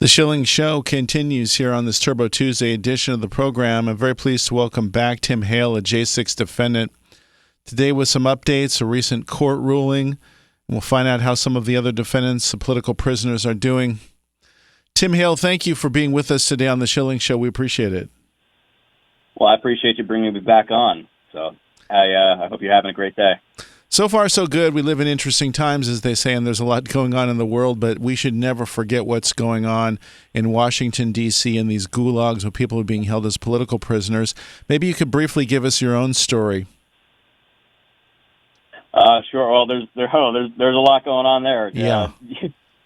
The Schilling Show continues here on this Turbo Tuesday edition of the program. I'm very pleased to welcome back Tim Hale, a J6 defendant. Today with some updates, a recent court ruling, and we'll find out how some of the other defendants, the political prisoners, are doing. Tim Hale, thank you for being with us today on the Schilling Show. We appreciate it. Well, I appreciate you bringing me back on. So I hope you're having a great day. So far, so good. We live in interesting times, as they say, and there's a lot going on in the world, but we should never forget what's going on in Washington, D.C., and these gulags where people are being held as political prisoners. Maybe you could briefly give us your own story. Sure. Well, there's a lot going on there. Yeah.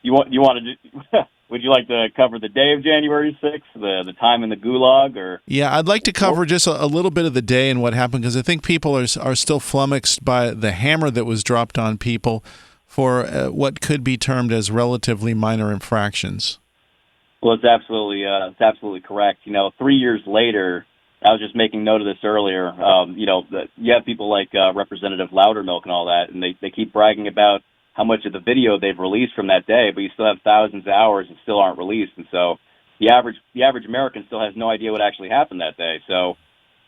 You want to do? Would you like to cover the day of January 6th, the time in the gulag, or? Yeah, I'd like to cover just a little bit of the day and what happened, because I think people are still flummoxed by the hammer that was dropped on people for what could be termed as relatively minor infractions. Well, it's absolutely correct. 3 years later, I was just making note of this earlier. You have people like Representative Loudermilk and all that, and they keep bragging about how much of the video they've released from that day, but you still have thousands of hours and still aren't released. And so the average American still has no idea what actually happened that day. So,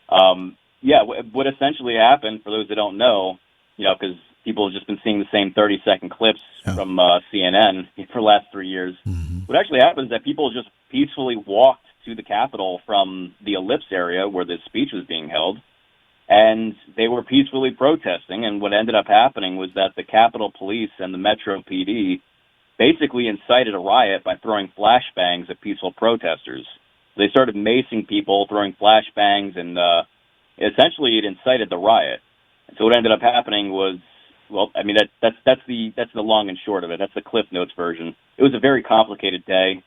what essentially happened, for those that don't know, because people have just been seeing the same 30-second clips from CNN for the last 3 years. Mm-hmm. What actually happened is that people just peacefully walked to the Capitol from the ellipse area where the speech was being held, and they were peacefully protesting, and what ended up happening was that the Capitol Police and the Metro PD basically incited a riot by throwing flashbangs at peaceful protesters. They started macing people, throwing flashbangs, and essentially it incited the riot. And so what ended up happening was, that's the long and short of it. That's the Cliff Notes version. It was a very complicated day.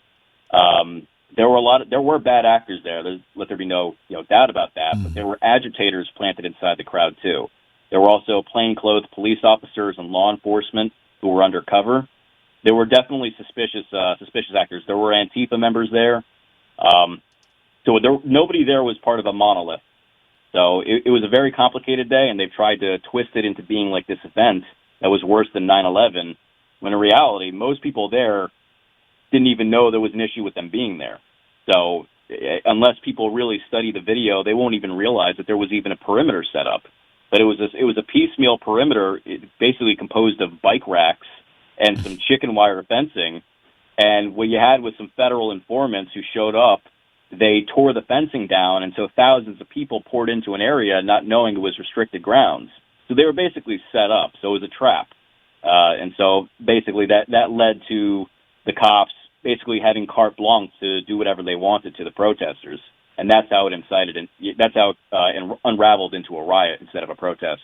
There were bad actors there. Let there be no doubt about that. But there were agitators planted inside the crowd too. There were also plainclothes police officers and law enforcement who were undercover. There were definitely suspicious actors. There were Antifa members there. Nobody there was part of a monolith. So it was a very complicated day, and they've tried to twist it into being like this event that was worse than 9/11. When in reality, most people there didn't even know there was an issue with them being there. So unless people really study the video, they won't even realize that there was even a perimeter set up. But it was a piecemeal perimeter, basically composed of bike racks and some chicken wire fencing. And what you had was some federal informants who showed up. They tore the fencing down, and so thousands of people poured into an area not knowing it was restricted grounds. So they were basically set up. So it was a trap. And so basically that led to the cops basically having carte blanche to do whatever they wanted to the protesters, and that's how it incited, and that's how it unraveled into a riot instead of a protest.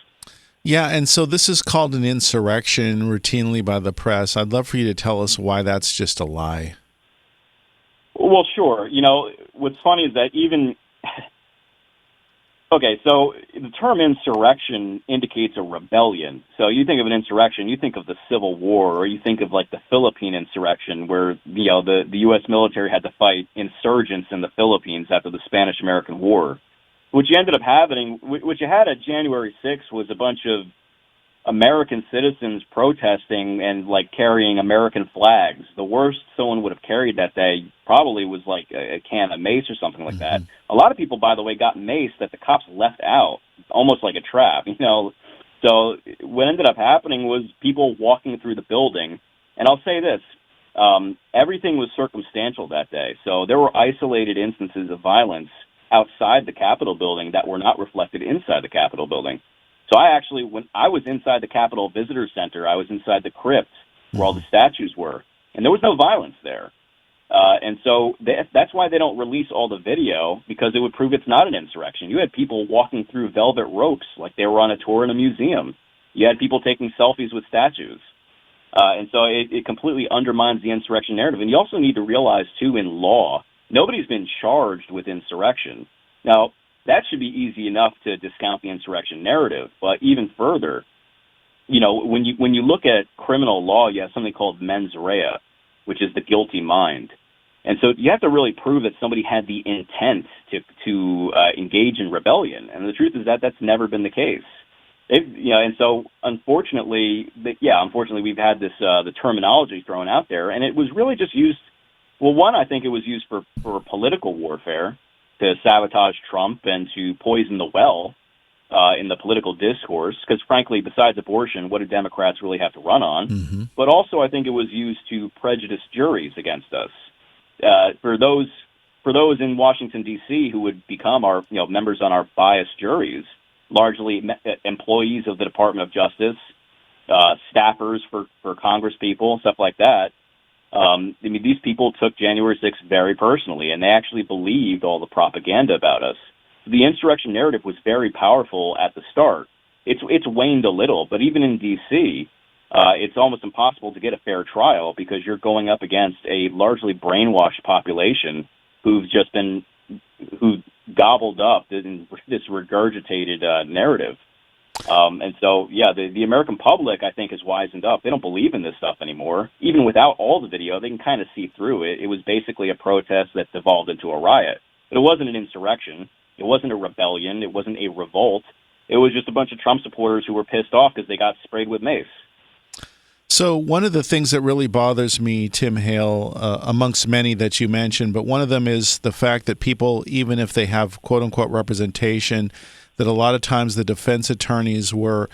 Yeah, and so this is called an insurrection routinely by the press. I'd love for you to tell us why that's just a lie. Well, sure. What's funny is that even... Okay, so the term insurrection indicates a rebellion. So you think of an insurrection, you think of the Civil War, or you think of like the Philippine insurrection, where the U.S. military had to fight insurgents in the Philippines after the Spanish-American War. What you ended up having, what you had at January 6th, was a bunch of American citizens protesting and like carrying American flags. The worst someone would have carried that day probably was like a can of mace or something like that. A lot of people, by the way, got mace that the cops left out, almost like a trap, So what ended up happening was people walking through the building. And I'll say this, everything was circumstantial that day. So there were isolated instances of violence outside the Capitol building that were not reflected inside the Capitol building. So when I was inside the Capitol Visitor Center, I was inside the crypt where all the statues were, and there was no violence there. And so that's why they don't release all the video, because it would prove it's not an insurrection. You had people walking through velvet ropes like they were on a tour in a museum. You had people taking selfies with statues. And so it completely undermines the insurrection narrative. And you also need to realize, too, in law, nobody's been charged with insurrection. Now, that should be easy enough to discount the insurrection narrative. But even further, when you look at criminal law, you have something called mens rea, which is the guilty mind. And so you have to really prove that somebody had the intent to engage in rebellion. And the truth is that that's never been the case. And so unfortunately, we've had this the terminology thrown out there, and it was really just used Well, one, I think it was used for political warfare, to sabotage Trump and to poison the well in the political discourse. Because, frankly, besides abortion, what do Democrats really have to run on? Mm-hmm. But also, I think it was used to prejudice juries against us. For those in Washington, D.C., who would become our members on our biased juries, largely employees of the Department of Justice, staffers for Congress people, stuff like that. These people took January 6th very personally, and they actually believed all the propaganda about us. The insurrection narrative was very powerful at the start. It's waned a little, but even in D.C., it's almost impossible to get a fair trial because you're going up against a largely brainwashed population who gobbled up this regurgitated narrative. And so, the American public, I think, has wisened up. They don't believe in this stuff anymore. Even without all the video, they can kind of see through it. It was basically a protest that devolved into a riot. But it wasn't an insurrection. It wasn't a rebellion. It wasn't a revolt. It was just a bunch of Trump supporters who were pissed off because they got sprayed with mace. So one of the things that really bothers me, Tim Hale, amongst many that you mentioned, but one of them is the fact that people, even if they have quote-unquote representation, that a lot of times the defense attorneys were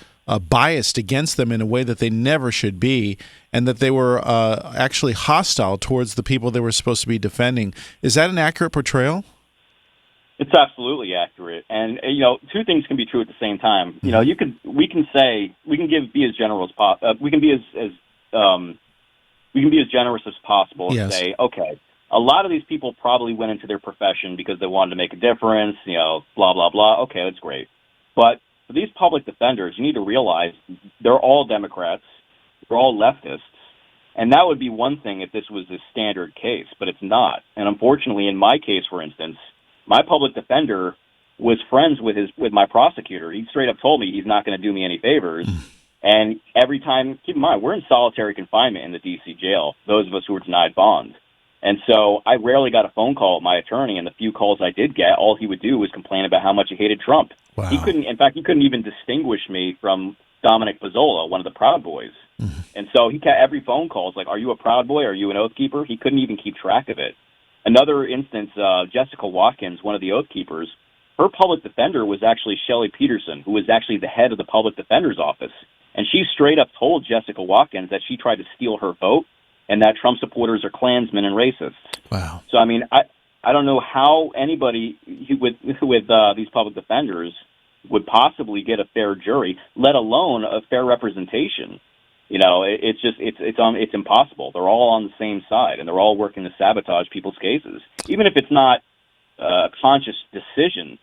biased against them in a way that they never should be, and that they were actually hostile towards the people they were supposed to be defending. Is that an accurate portrayal? It's absolutely accurate, and two things can be true at the same time. We can be as generous as possible and Yes. say, okay, a lot of these people probably went into their profession because they wanted to make a difference, blah blah blah. Okay, that's great, but for these public defenders, you need to realize they're all Democrats, they're all leftists, and that would be one thing if this was a standard case, but it's not. And unfortunately, in my case, for instance, my public defender was friends with my prosecutor. He straight up told me he's not going to do me any favors. And every time, keep in mind, we're in solitary confinement in the D.C. jail, those of us who were denied bond. And so I rarely got a phone call with my attorney, and the few calls I did get, all he would do was complain about how much he hated Trump. Wow. He couldn't even distinguish me from Dominic Pizzola, one of the Proud Boys. Mm-hmm. And so every phone call is like, are you a Proud Boy? Are you an Oath Keeper? He couldn't even keep track of it. Another instance, Jessica Watkins, one of the Oath Keepers, her public defender was actually Shelley Peterson, who was actually the head of the public defender's office. And she straight up told Jessica Watkins that she tried to steal her vote and that Trump supporters are Klansmen and racists. Wow. So, I don't know how anybody with these public defenders would possibly get a fair jury, let alone a fair representation. It's impossible. They're all on the same side, and they're all working to sabotage people's cases. Even if it's not a conscious decision,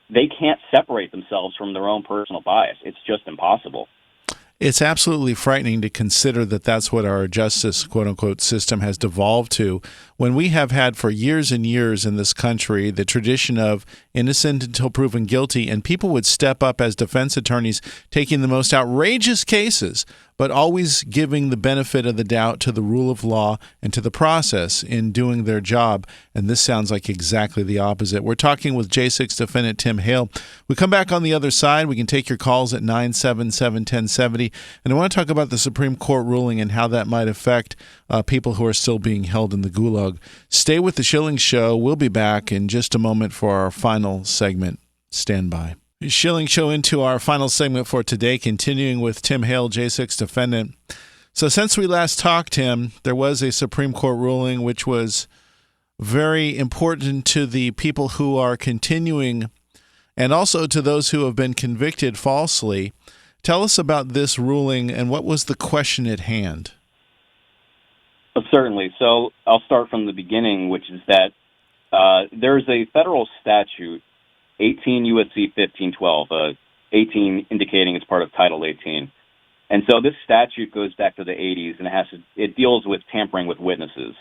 they can't separate themselves from their own personal bias. It's just impossible. It's absolutely frightening to consider that that's what our justice, quote-unquote, system has devolved to, when we have had for years and years in this country the tradition of innocent until proven guilty, and people would step up as defense attorneys taking the most outrageous cases, but always giving the benefit of the doubt to the rule of law and to the process in doing their job. And this sounds like exactly the opposite. We're talking with J6 defendant Tim Hale. We come back on the other side. We can take your calls at 977-1070. And I want to talk about the Supreme Court ruling and how that might affect people who are still being held in the gulag. Stay with the Schilling Show. We'll be back in just a moment for our final segment. Stand by. Schilling Show into our final segment for today, continuing with Tim Hale, J6 defendant. So since we last talked, Tim, there was a Supreme Court ruling which was very important to the people who are continuing and also to those who have been convicted falsely. Tell us about this ruling and what was the question at hand? Certainly. So I'll start from the beginning, which is that there's a federal statute, 18 U.S.C. 1512, 18 indicating it's part of Title 18. And so this statute goes back to the 80s, and it deals with tampering with witnesses.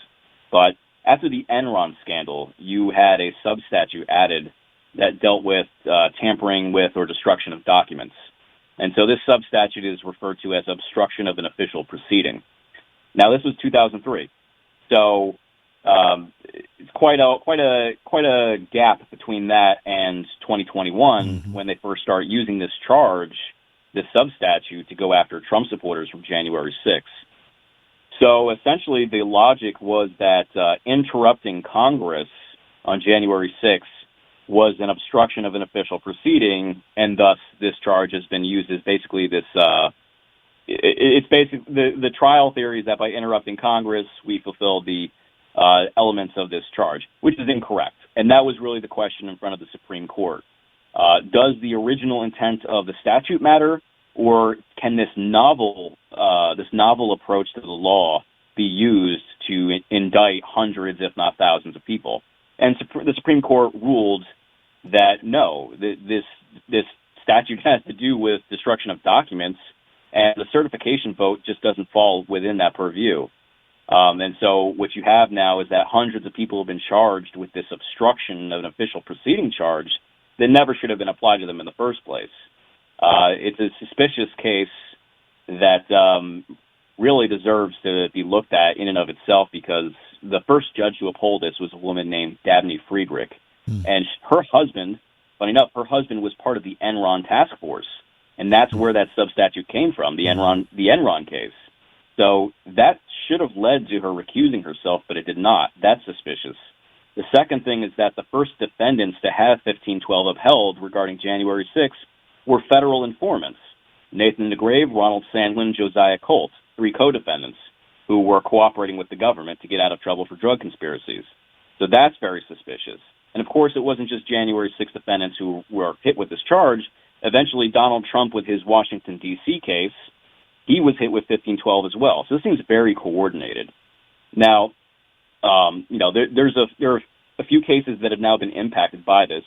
But after the Enron scandal, you had a substatute added that dealt with tampering with or destruction of documents. And so this substatute is referred to as obstruction of an official proceeding. Now, this was 2003. So it's quite a gap between that and 2021 when they first start using this charge, this substatute, to go after Trump supporters from January 6th. So essentially, the logic was that interrupting Congress on January 6th was an obstruction of an official proceeding, and thus this charge has been used as basically this. It's basically the trial theory is that by interrupting Congress, we fulfilled the elements of this charge, which is incorrect. And that was really the question in front of the Supreme Court. Does the original intent of the statute matter, or can this novel approach to the law be used to indict hundreds, if not thousands, of people? And the Supreme Court ruled that no, this statute has to do with destruction of documents, and the certification vote just doesn't fall within that purview. And so what you have now is that hundreds of people have been charged with this obstruction of an official proceeding charge that never should have been applied to them in the first place. It's a suspicious case that really deserves to be looked at in and of itself, because the first judge to uphold this was a woman named Dabney Friedrich. And her husband, funny enough, her husband was part of the Enron task force. And that's where that substatute came from, the Enron case. So that should have led to her recusing herself, but it did not. That's suspicious. The second thing is that the first defendants to have 1512 upheld regarding January 6th were federal informants: Nathan DeGrave, Ronald Sandlin, Josiah Colt, 3 co-defendants who were cooperating with the government to get out of trouble for drug conspiracies. So that's very suspicious. And of course, it wasn't just January 6th defendants who were hit with this charge. Eventually, Donald Trump, with his Washington, D.C. case, he was hit with 1512 as well. So this seems very coordinated. Now, there are a few cases that have now been impacted by this.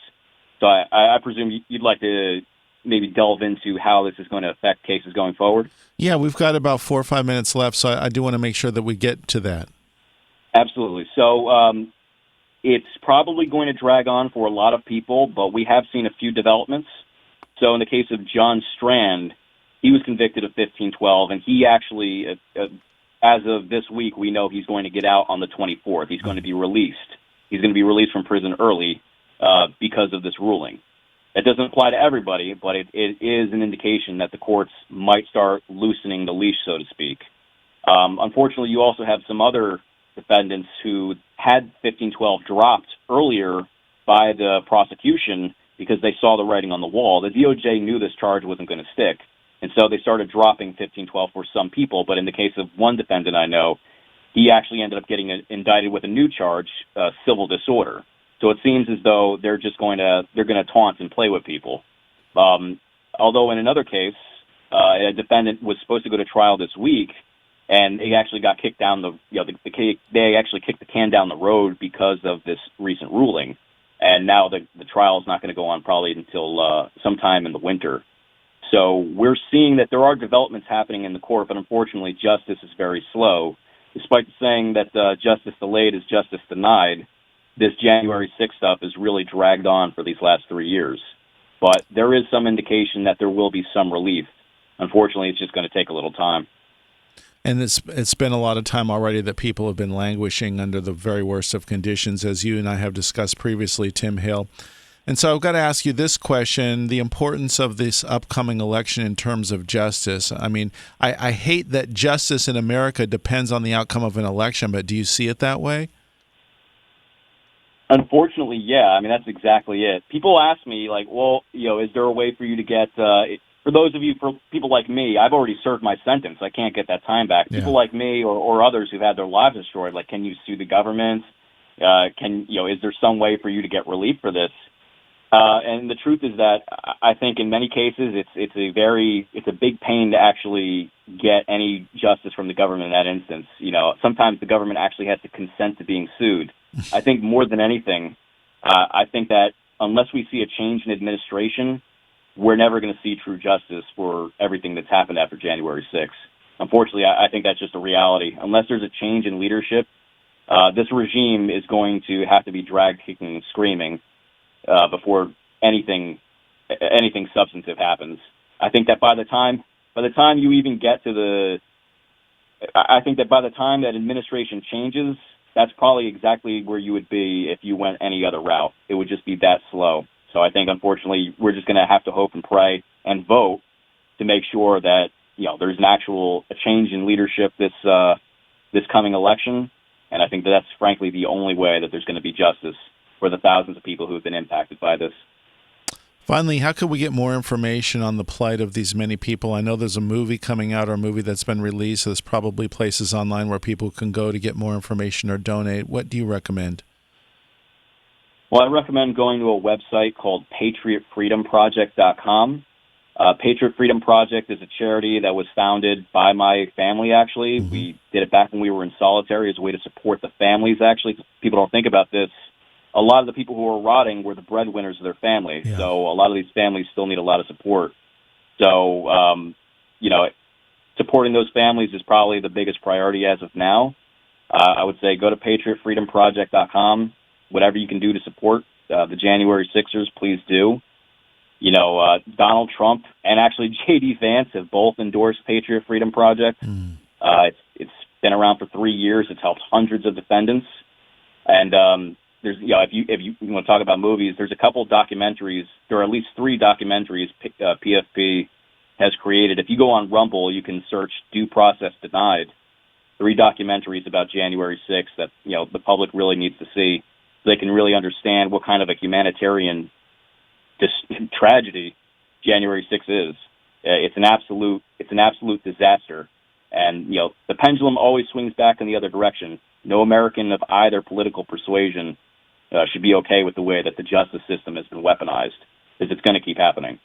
So I presume you'd like to maybe delve into how this is going to affect cases going forward? Yeah, we've got about 4 or 5 minutes left, so I do want to make sure that we get to that. Absolutely. So it's probably going to drag on for a lot of people, but we have seen a few developments. So in the case of John Strand, he was convicted of 1512, and he actually, as of this week, we know he's going to get out on the 24th. He's going to be released. He's going to be released from prison early because of this ruling. That doesn't apply to everybody, but it is an indication that the courts might start loosening the leash, so to speak. Unfortunately, you also have some other defendants who had 1512 dropped earlier by the prosecution because they saw the writing on the wall. The DOJ knew this charge wasn't going to stick, and so they started dropping 1512 for some people. But in the case of one defendant I know, he actually ended up getting indicted with a new charge, civil disorder. So it seems as though they're going to taunt and play with people. Although in another case, a defendant was supposed to go to trial this week, and they actually got kicked down they actually kicked the can down the road because of this recent ruling. And now the trial is not going to go on probably until sometime in the winter. So we're seeing that there are developments happening in the court, but unfortunately justice is very slow. Despite saying that justice delayed is justice denied, this January 6th stuff is really dragged on for these last 3 years. But there is some indication that there will be some relief. Unfortunately, it's just going to take a little time. And it's been a lot of time already that people have been languishing under the very worst of conditions, as you and I have discussed previously, Tim Hale. And so I've got to ask you this question, the importance of this upcoming election in terms of justice. I mean, I hate that justice in America depends on the outcome of an election, but do you see it that way? Unfortunately, yeah. I mean, that's exactly it. People ask me, like, well, is there a way for you to get, for people like me, I've already served my sentence. I can't get that time back. Yeah. People like me or others who've had their lives destroyed, like, can you sue the government? Is there some way for you to get relief for this? And the truth is that I think in many cases it's a big pain to actually get any justice from the government in that instance. Sometimes the government actually has to consent to being sued. I think more than anything, I think that unless we see a change in administration, we're never going to see true justice for everything that's happened after January 6th. Unfortunately, I think that's just a reality. Unless there's a change in leadership, this regime is going to have to be dragged kicking and screaming before anything substantive happens. I think that by the time you even get to I think that by the time that administration changes, that's probably exactly where you would be if you went any other route. It would just be that slow. So I think, unfortunately, we're just going to have to hope and pray and vote to make sure that there's a change in leadership this this coming election. And I think that that's frankly the only way that there's going to be justice for the thousands of people who have been impacted by this. Finally, how could we get more information on the plight of these many people? I know there's a movie coming out or a movie that's been released. So there's probably places online where people can go to get more information or donate. What do you recommend? Well, I recommend going to a website called patriotfreedomproject.com. Patriot Freedom Project is a charity that was founded by my family, actually. Mm-hmm. We did it back when we were in solitary as a way to support the families, actually. People don't think about this. A lot of the people who were rotting were the breadwinners of their family. Yeah. So a lot of these families still need a lot of support. So, supporting those families is probably the biggest priority as of now. I would say go to patriotfreedomproject.com. Whatever you can do to support the January 6ers, please do. Donald Trump and actually J.D. Vance have both endorsed Patriot Freedom Project. It's been around for 3 years. It's helped hundreds of defendants. And there's, if you want to talk about movies, there's a couple of documentaries. There are at least 3 documentaries PFP has created. If you go on Rumble, you can search "Due Process Denied." 3 documentaries about January 6th that the public really needs to see, so they can really understand what kind of a humanitarian tragedy January 6th is. It's an absolute disaster, and the pendulum always swings back in the other direction. No American of either political persuasion should be okay with the way that the justice system has been weaponized, because it's going to keep happening.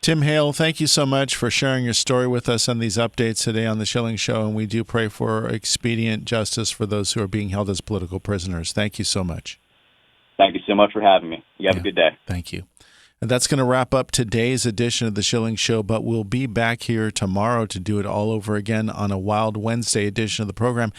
Tim Hale, thank you so much for sharing your story with us and these updates today on the Schilling Show, and we do pray for expedient justice for those who are being held as political prisoners. Thank you so much. Thank you so much for having me. You have a good day. Thank you. And that's going to wrap up today's edition of the Schilling Show, but we'll be back here tomorrow to do it all over again on a Wild Wednesday edition of the program.